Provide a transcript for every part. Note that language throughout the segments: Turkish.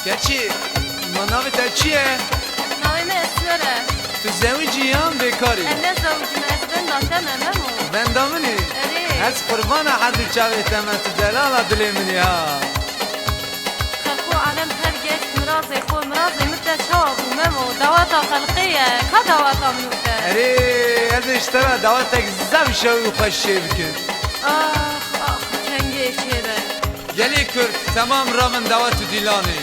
Keçi, manavı te çiye? Navime esmere. Tu zevciyan bekarı. Ene zavcime esben da tememem o. Ben damını. Eri. Ez kurbana haddi çavi temetu delala dilemin ya. Kalku alem hergeç miraze xo miraze mitte çavu memo. Davata kalkiye. Ka davata minute. Eri, ez iştara davatek zav şavi ufaşşe bikin. Ah kenge çere. Geli Kürt, tamam ramın davatu dilani.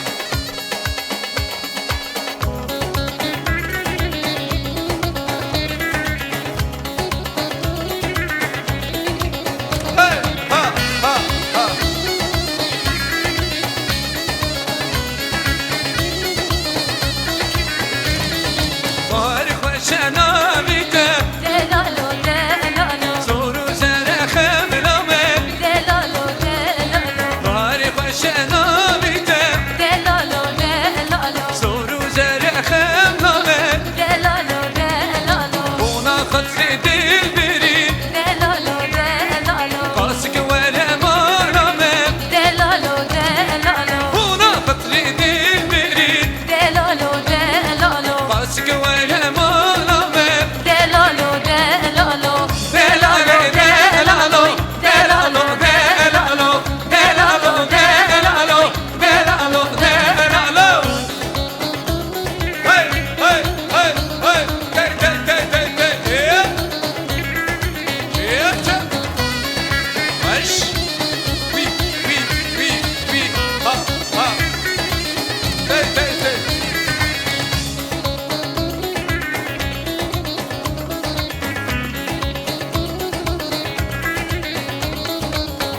Delalo delalo. Delalo delalo. Delalo delalo. Delalo delalo. Delalo delalo. Delalo delalo. Delalo delalo.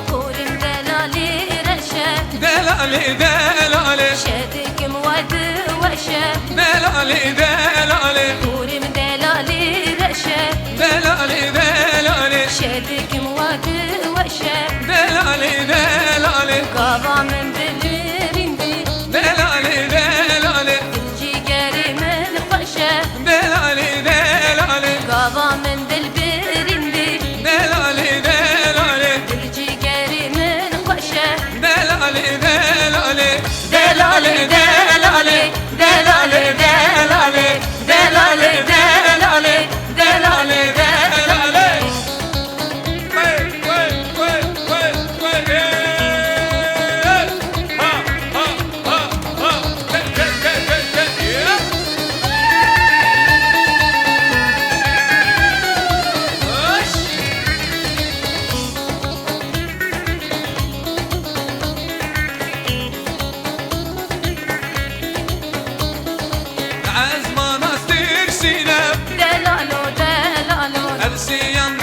Kurim delali reşe. Şedik muadı veşe. Kurim delali reşe. Şedik muadı veşe. Kavamın dilirindi. Ciğerimin paşa. Kavamın dilbirindi. Ciğerimin paşa. Delali delali. Delali delali. Delali delali. Delali delali. Delalo delalo. Hepsi yandı.